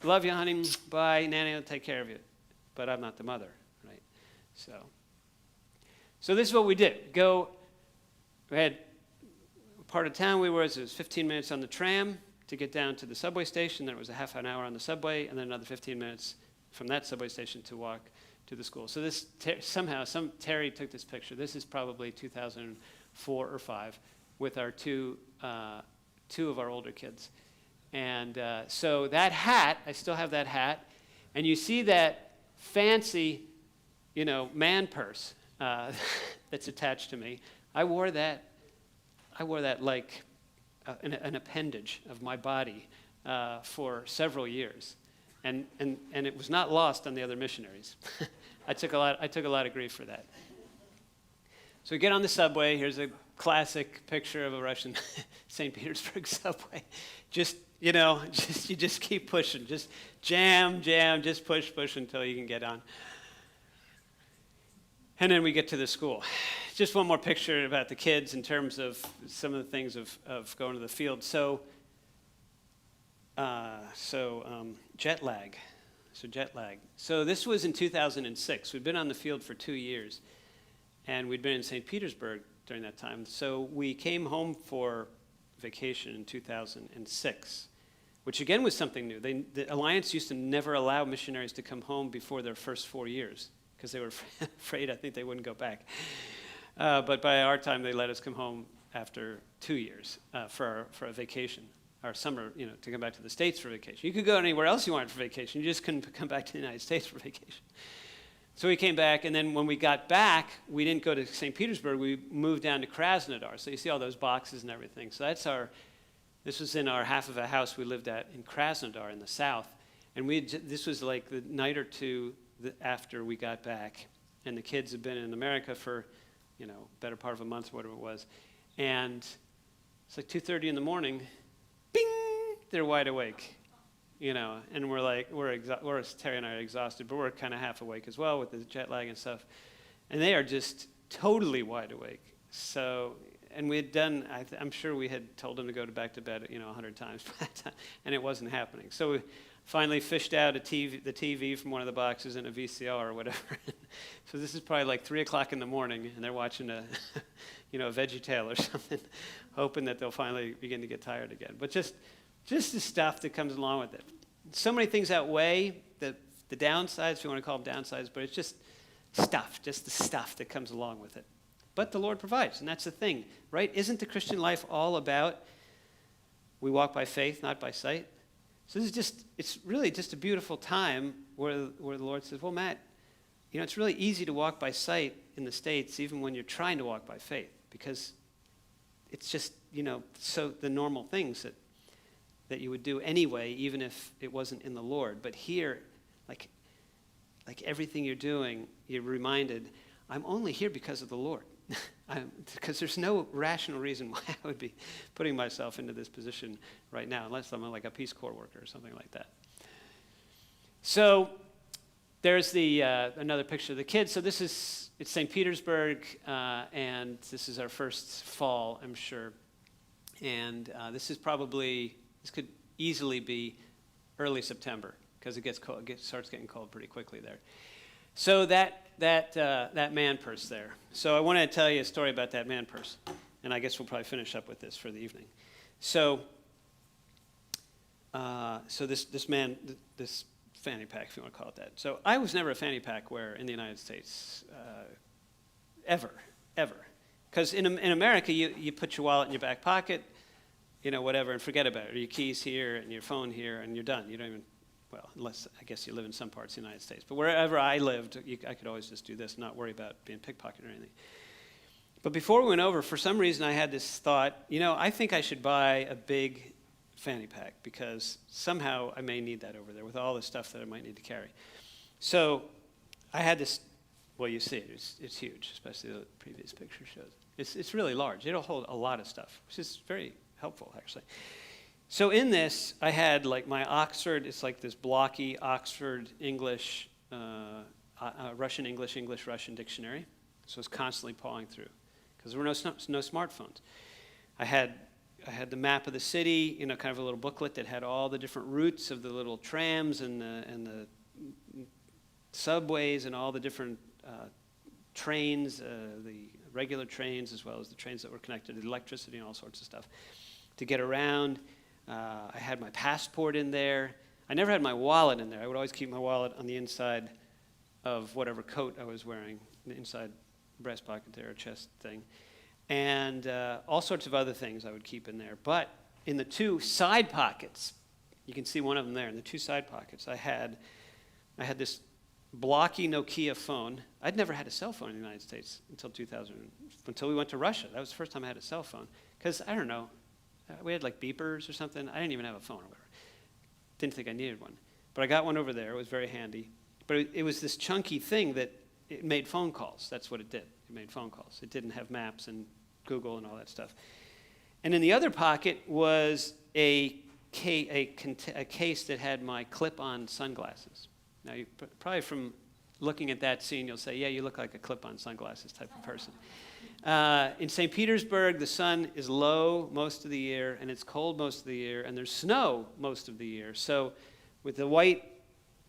love you, honey. Bye. Nanny will take care of you. But I'm not the mother, right? So this is what we did. We had part of town it was 15 minutes on the tram to get down to the subway station. Then it was a half an hour on the subway, and then another 15 minutes from that subway station to walk to the school. So this Terry took this picture. This is probably 2004 or 5 with our two of our older kids. And so that hat, I still have that hat, and you see that fancy, man purse that's attached to me. I wore that like an appendage of my body for several years, and it was not lost on the other missionaries. I took a lot of grief for that. So we get on the subway. Here's a classic picture of a Russian St. Petersburg subway. You just keep pushing, just jam, just push until you can get on. And then we get to the school. Just one more picture about the kids in terms of some of the things of going to the field. So jet lag. So this was in 2006. We'd been on the field for 2 years, and we'd been in St. Petersburg during that time. So we came home for vacation in 2006, which again was something new. The Alliance used to never allow missionaries to come home before their first 4 years because they were afraid, I think, they wouldn't go back. But by our time, they let us come home after 2 years for a vacation, our summer, to come back to the States for vacation. You could go anywhere else you wanted for vacation. You just couldn't come back to the United States for vacation. So we came back, and then when we got back, we didn't go to St. Petersburg. We moved down to Krasnodar. So you see all those boxes and everything. So this was in our half of a house we lived at in Krasnodar in the south. And this was like the night or two after we got back. And the kids had been in America for, better part of a month, whatever it was. And it's like 2:30 in the morning, bing, they're wide awake. And we're like, Terry and I are exhausted, but we're kind of half awake as well with the jet lag and stuff. And they are just totally wide awake. So, and we had done, I'm sure we had told them to go back to bed, 100 times by that time, and it wasn't happening. So we finally fished out the TV from one of the boxes and a VCR or whatever. So this is probably like 3 o'clock in the morning, and they're watching a VeggieTale or something, hoping that they'll finally begin to get tired again. But just the stuff that comes along with it. So many things outweigh the downsides, if you want to call them downsides, but it's just the stuff that comes along with it. But the Lord provides, and that's the thing, right? Isn't the Christian life all about we walk by faith, not by sight? So it's really just a beautiful time where the Lord says, well, Matt, it's really easy to walk by sight in the States, even when you're trying to walk by faith, because it's just, so the normal things that you would do anyway, even if it wasn't in the Lord. But here, like everything you're doing, you're reminded, I'm only here because of the Lord. Because there's no rational reason why I would be putting myself into this position right now, unless I'm like a Peace Corps worker or something like that. So there's another picture of the kids. So it's St. Petersburg, and this is our first fall, I'm sure. And this could easily be early September, because it gets cold. It starts getting cold pretty quickly there. So that man purse there. So I want to tell you a story about that man purse, and I guess we'll probably finish up with this for the evening. So this fanny pack, if you want to call it that. So I was never a fanny pack wearer in the United States, ever, because in America you put your wallet in your back pocket, whatever, and forget about it. Or your keys here and your phone here, and you're done. You don't even well, unless I guess you live in some parts of the United States. But wherever I lived, I could always just do this and not worry about being pickpocketed or anything. But before we went over, for some reason I had this thought, I think I should buy a big fanny pack because somehow I may need that over there with all the stuff that I might need to carry. So I had this, well, you see it, it's huge, especially the previous picture shows. It's really large. It'll hold a lot of stuff, which is very helpful, actually. So in this, I had like my Oxford, it's like this blocky Oxford English, Russian English, English Russian dictionary. So I was constantly pawing through because there were no smartphones. I had the map of the city, kind of a little booklet that had all the different routes of the little trams and the subways and all the different trains, the regular trains as well as the trains that were connected to electricity and all sorts of stuff to get around. I had my passport in there. I never had my wallet in there. I would always keep my wallet on the inside of whatever coat I was wearing, the inside breast pocket there, or chest thing. And all sorts of other things I would keep in there. But in the two side pockets, you can see one of them there, in the two side pockets, I had this blocky Nokia phone. I'd never had a cell phone in the United States until we went to Russia. That was the first time I had a cell phone. Because, I don't know, we had like beepers or something. I didn't even have a phone or whatever. Didn't think I needed one. But I got one over there. It was very handy. But it was this chunky thing that it made phone calls. That's what it did. It made phone calls. It didn't have maps and Google and all that stuff. And in the other pocket was a case that had my clip-on sunglasses. Now, probably from looking at that scene, you'll say, yeah, you look like a clip-on sunglasses type of person. In St. Petersburg, the sun is low most of the year, and it's cold most of the year, and there's snow most of the year. So with the white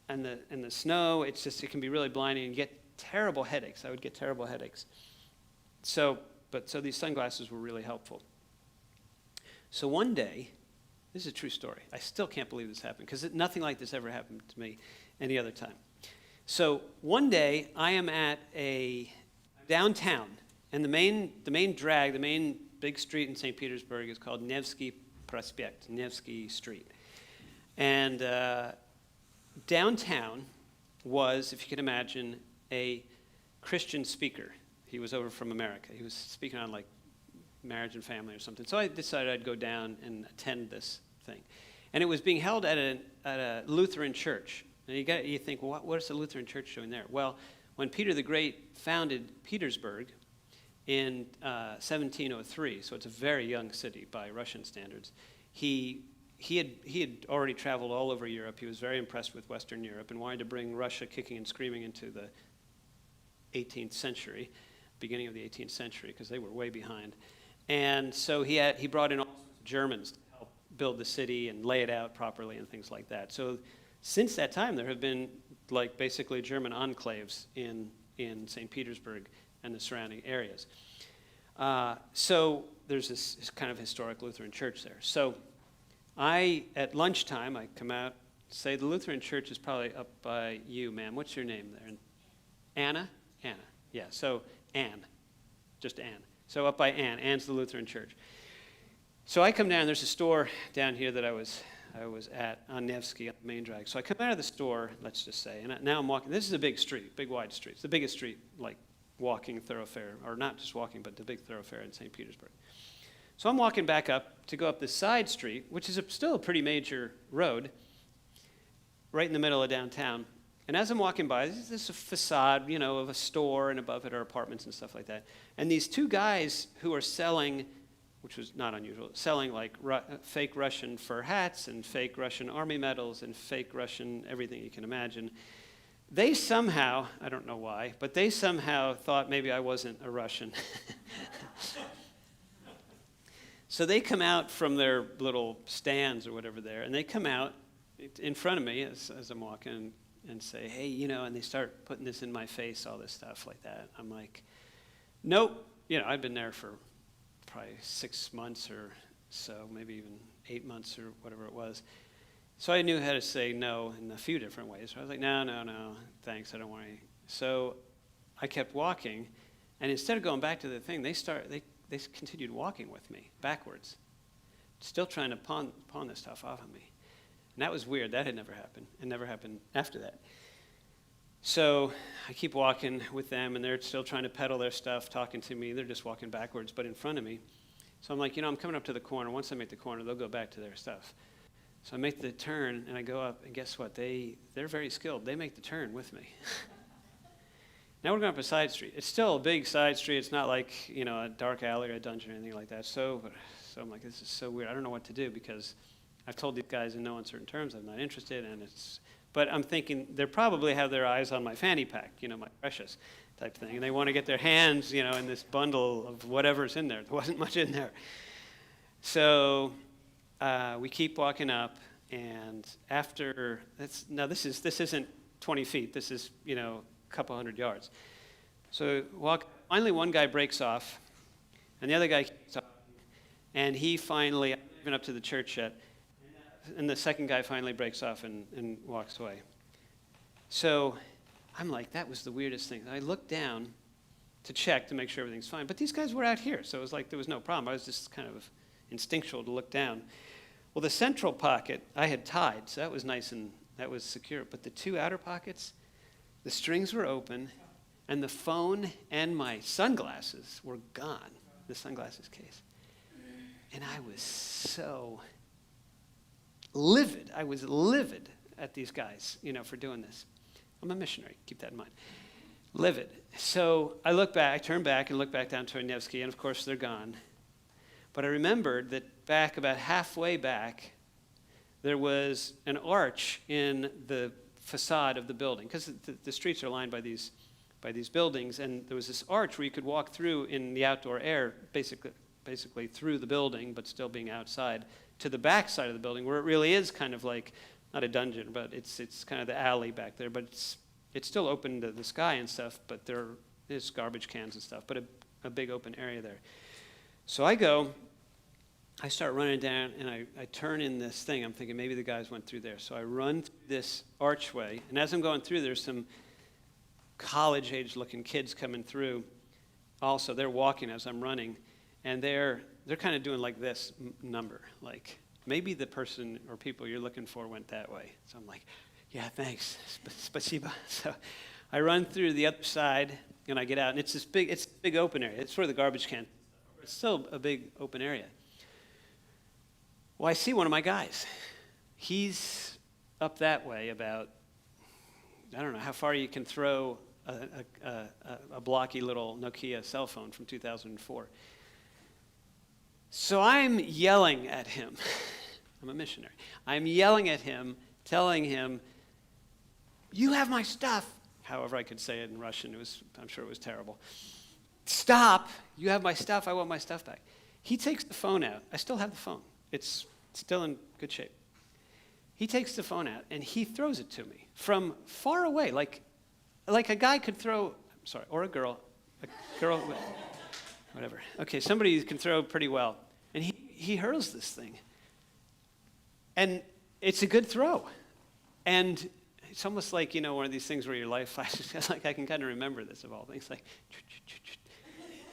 and the snow, it can be really blinding, and you get terrible headaches. I would get terrible headaches. So these sunglasses were really helpful. So one day, this is a true story. I still can't believe this happened, because nothing like this ever happened to me any other time. So one day, I am at a downtown, and the main big street in St. Petersburg is called Nevsky Prospect, Nevsky Street. And downtown was, if you can imagine, a Christian speaker. He was over from America. He was speaking on like marriage and family or something. So I decided I'd go down and attend this thing. And it was being held at a Lutheran church. And you think, well, what is a Lutheran church doing there? Well, when Peter the Great founded Petersburg in 1703, so it's a very young city by Russian standards, he had already traveled all over Europe. He was very impressed with Western Europe and wanted to bring Russia kicking and screaming into the 18th century, beginning of the 18th century, because they were way behind. And so he brought in all Germans to help build the city and lay it out properly and things like that. So since that time, there have been like basically German enclaves in St. Petersburg and the surrounding areas. So there's this kind of historic Lutheran church there. So at lunchtime, I come out, say the Lutheran church is probably up by you, ma'am. What's your name there? Anna? Anna. Yeah, so Ann. Just Ann. So up by Ann. Ann's the Lutheran church. So I come down, there's a store down here that I was at on Nevsky, on the main drag. So I come out of the store, let's just say, and now I'm walking. This is a big street, big wide street. It's the biggest street, like walking thoroughfare, or not just walking, but the big thoroughfare in St. Petersburg. So I'm walking back up to go up this side street, which is still a pretty major road, right in the middle of downtown. And as I'm walking by, this is a facade, of a store, and above it are apartments and stuff like that. And these two guys who are selling, which was not unusual, selling like fake Russian fur hats and fake Russian army medals and fake Russian everything you can imagine. They somehow, I don't know why, but they somehow thought maybe I wasn't a Russian. So they come out from their little stands or whatever there, and they come out in front of me as I'm walking and say, hey, and they start putting this in my face, all this stuff like that. I'm like, nope. I've been there for probably 6 months or so, maybe even 8 months or whatever it was. So I knew how to say no in a few different ways. So I was like, no, thanks, I don't want any. So I kept walking, and instead of going back to the thing, they continued walking with me backwards, still trying to pawn this stuff off of me. And that was weird. That had never happened. It never happened after that. So I keep walking with them, and they're still trying to peddle their stuff, talking to me. They're just walking backwards, but in front of me. So I'm like, I'm coming up to the corner. Once I make the corner, they'll go back to their stuff. So I make the turn, and I go up, and guess what? They're very skilled. They make the turn with me. Now we're going up a side street. It's still a big side street. It's not like, a dark alley or a dungeon or anything like that. So I'm like, this is so weird. I don't know what to do because I've told these guys in no uncertain terms I'm not interested, but I'm thinking they probably have their eyes on my fanny pack, my precious type thing, and they want to get their hands, in this bundle of whatever's in there. There wasn't much in there. So we keep walking up, and this isn't 20 feet. This is, a couple hundred yards. So finally one guy breaks off, and the other guy keeps up, and he finally, I'm not even up to the church yet, and the second guy finally breaks off and walks away. So I'm like, that was the weirdest thing. I looked down to check to make sure everything's fine, but these guys were out here, so it was like there was no problem. I was just kind of instinctual to look down. Well, the central pocket I had tied, so that was nice and that was secure, but the two outer pockets, the strings were open, and the phone and my sunglasses were gone, the sunglasses case. And I was so livid. I was livid at these guys, for doing this. I'm a missionary, keep that in mind. Livid. So I turn back and look back down toward Nevsky, and of course they're gone. But I remembered that about halfway back, there was an arch in the facade of the building, because the streets are lined by these buildings, and there was this arch where you could walk through in the outdoor air, basically through the building, but still being outside, to the back side of the building, where it really is kind of like, not a dungeon, but it's kind of the alley back there, but it's still open to the sky and stuff, but there is garbage cans and stuff, but a big open area there. So I start running down, and I turn in this thing. I'm thinking maybe the guys went through there. So I run through this archway, and as I'm going through, there's some college-age looking kids coming through. Also, they're walking as I'm running, and they're kind of doing like this number, like maybe the person or people you're looking for went that way. So I'm like, yeah, thanks, spasiba. So I run through the other side, and I get out, and it's a big open area. It's where the garbage can. It's still a big open area. Well, I see one of my guys. He's up that way about, I don't know how far you can throw a blocky little Nokia cell phone from 2004. So I'm yelling at him. I'm a missionary. I'm yelling at him, telling him, you have my stuff. However I could say it in Russian, I'm sure it was terrible. Stop, you have my stuff, I want my stuff back. He takes the phone out. I still have the phone. It's still in good shape. He takes the phone out, and he throws it to me from far away, like a guy could throw, or a girl, whatever. Okay, somebody can throw pretty well. And he hurls this thing. And it's a good throw. And it's almost like, one of these things where your life flashes, like I can kind of remember this of all things, like,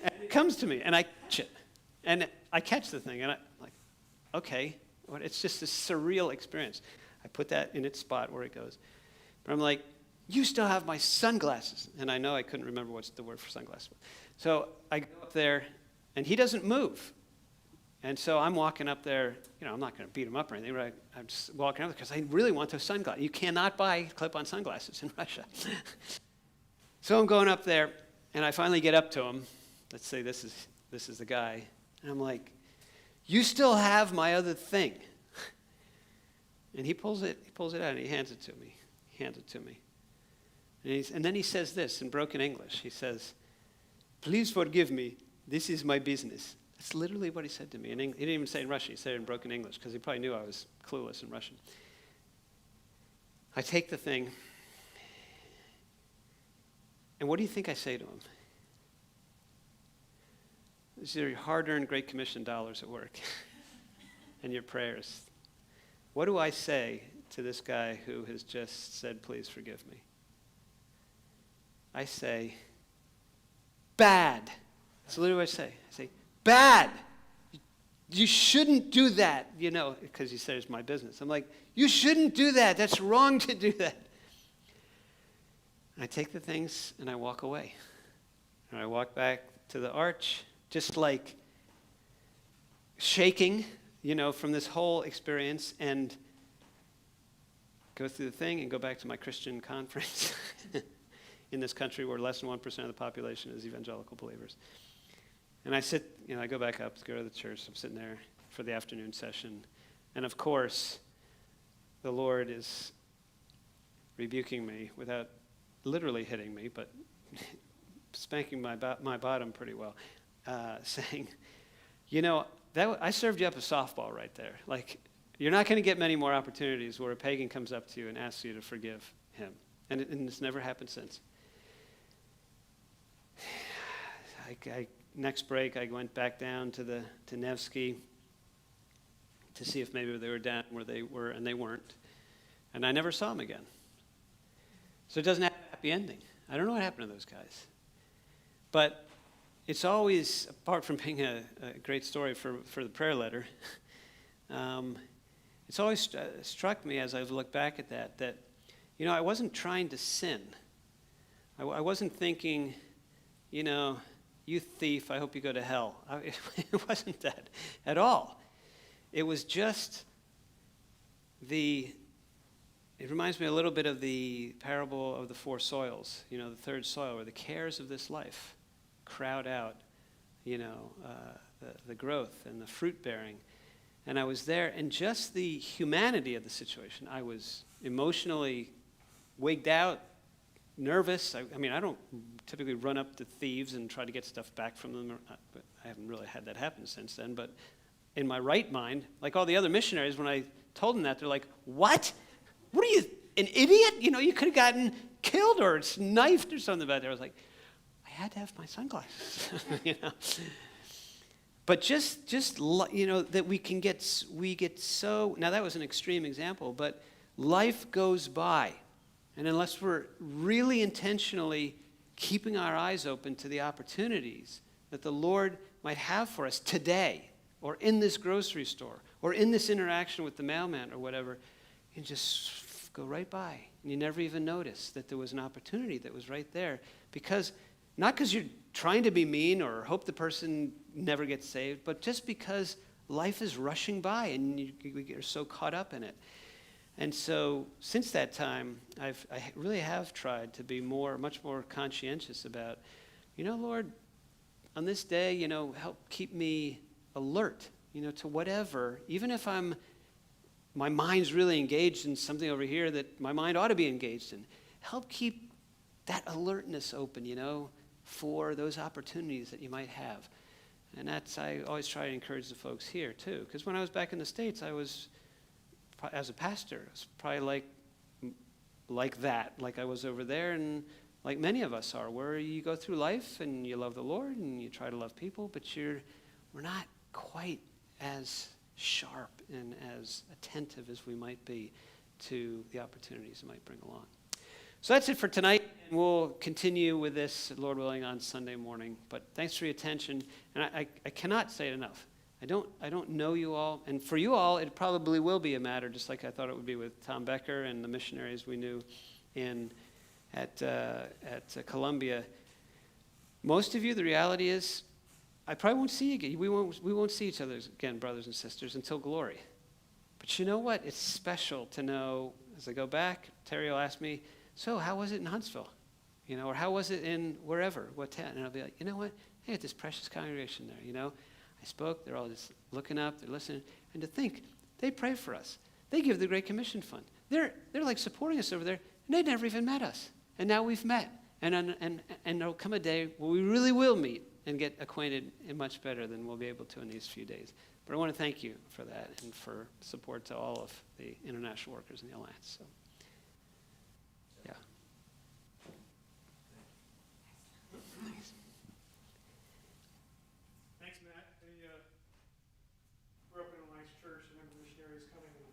and it comes to me, and I catch it. And I catch the thing, and I'm like, okay, it's just this surreal experience. I put that in its spot where it goes. But I'm like, you still have my sunglasses. And I know I couldn't remember what's the word for sunglasses. So I go up there, and he doesn't move. And so I'm walking up there. I'm not going to beat him up or anything, but I'm just walking up there because I really want those sunglasses. You cannot buy clip-on sunglasses in Russia. So I'm going up there, and I finally get up to him. Let's say this is the guy. And I'm like, you still have my other thing. And he pulls it out, and he hands it to me. And then he says this in broken English. He says, please forgive me. This is my business. That's literally what he said to me. He didn't even say it in Russian. He said it in broken English because he probably knew I was clueless in Russian. I take the thing. And what do you think I say to him? These are your hard-earned Great Commission dollars at work and your prayers. What do I say to this guy who has just said, please forgive me? I say, bad. That's literally what I say. I say, bad. you shouldn't do that, you know, because he said it's my business. I'm like, you shouldn't do that. That's wrong to do that. And I take the things and I walk away. And I walk back to the arch, just like shaking, you know, from this whole experience, and go through the thing and go back to my Christian conference in this country where less than 1% of the population is evangelical believers. And I sit, you know, I go back up, go to the church. I'm sitting there for the afternoon session. And of course, the Lord is rebuking me without literally hitting me, but spanking my bottom pretty well, saying, you know, I served you up a softball right there. Like, you're not going to get many more opportunities where a pagan comes up to you and asks you to forgive him. And it's never happened since. Next break, I went back down to Nevsky to see if maybe they were down where they were, and they weren't. And I never saw them again. So it doesn't have a happy ending. I don't know what happened to those guys. But it's always, apart from being a great story for the prayer letter, it's always struck me as I've looked back at that, you know, I wasn't trying to sin. I wasn't thinking, you know, you thief, I hope you go to hell. It wasn't that at all. It was just it reminds me a little bit of the parable of the four soils, you know, the third soil, where the cares of this life crowd out, you know, the growth and the fruit bearing. And I was there, and just the humanity of the situation. I was emotionally wigged out, nervous. I mean, I don't typically run up to thieves and try to get stuff back from them. But I haven't really had that happen since then. But in my right mind, like all the other missionaries, when I told them that, they're like, what? What are you, an idiot? You know, you could have gotten killed or knifed or something back there. I was like, I had to have my sunglasses, you know. But just you know, that we get so, now that was an extreme example, but life goes by. And unless we're really intentionally keeping our eyes open to the opportunities that the Lord might have for us today, or in this grocery store, or in this interaction with the mailman or whatever, you just go right by. And you never even notice that there was an opportunity that was right there. Not because you're trying to be mean or hope the person never gets saved, but just because life is rushing by and we get so caught up in it. And so since that time, I really have tried to be much more conscientious about, you know, Lord, on this day, you know, help keep me alert, you know, to whatever, even if my mind's really engaged in something over here that my mind ought to be engaged in. Help keep that alertness open, you know, for those opportunities that you might have. And I always try to encourage the folks here too, because when I was back in the States, I was, as a pastor, it was probably like that, like I was over there, and like many of us are, where you go through life and you love the Lord and you try to love people, but we're not quite as sharp and as attentive as we might be to the opportunities it might bring along. So that's it for tonight, and we'll continue with this, Lord willing, on Sunday morning. But thanks for your attention, and I cannot say it enough. I don't know you all, and for you all, it probably will be a matter, just like I thought it would be with Tom Becker and the missionaries we knew at Columbia. Most of you, the reality is, I probably won't see you again. We won't see each other again, brothers and sisters, until glory. But you know what? It's special to know, as I go back, Terry will ask me, so how was it in Huntsville? You know, or how was it in wherever, what town? And I'll be like, you know what? Hey, at this precious congregation there, you know. I spoke, they're all just looking up, they're listening. And to think, they pray for us. They give the Great Commission Fund. They're like supporting us over there, and they never even met us. And now we've met. And there'll come a day where we really will meet and get acquainted much better than we'll be able to in these few days. But I want to thank you for that and for support to all of the international workers in the Alliance. So, yeah. Thanks. Thanks, Matt. I grew up in a nice church. I remember missionaries coming with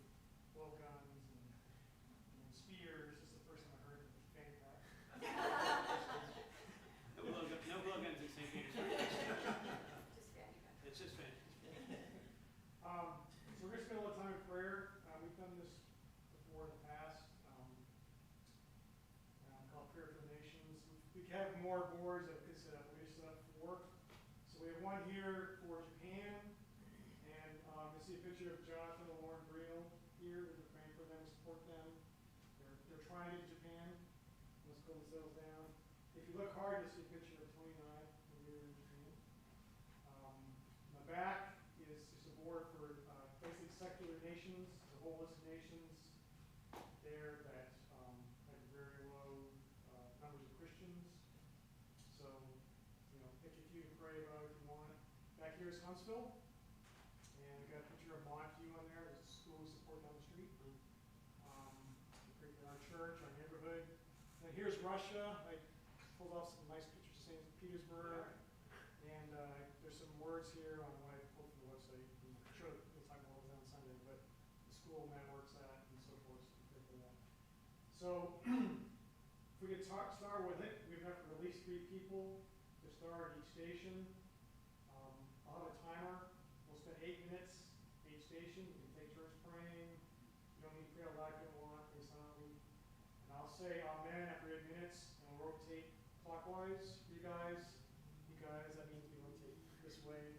blow guns and spears. This is the first time I heard of fanny pack. No blow guns in St. Petersburg. It's just fancy. we have more boards that we could set up. We set up 4. So we have one here for Japan, and you see a picture of Jonathan and Lauren Breel here. We've been praying for them, support them. They're trying to get to Japan. Let's go and settle down. If you look hard, you'll see a picture of Tony and I when we were in Japan. In the back is just a board for basically secular nations, the whole list of nations there that have very low numbers of Christians. So, pick a few to pray about if you want. Back here is Huntsville, and we've got a picture of Montview on there. There's a school we support down the street. Our church, our neighborhood. And here's Russia. I pulled off some nice pictures of St. Petersburg. And there's some words here on what I pulled from the website. I'm sure we'll talk about that on Sunday, but the school networks that and so forth. So pray for that. So if we could start with it, we've got at least 3 people to start at each station. I'll have a timer. We'll spend 8 minutes each station. You can take turns praying. You don't need to pray out loud if you don't want, pray silently. And I'll say amen after 8 minutes, and we'll rotate clockwise for you guys. That means we rotate this way.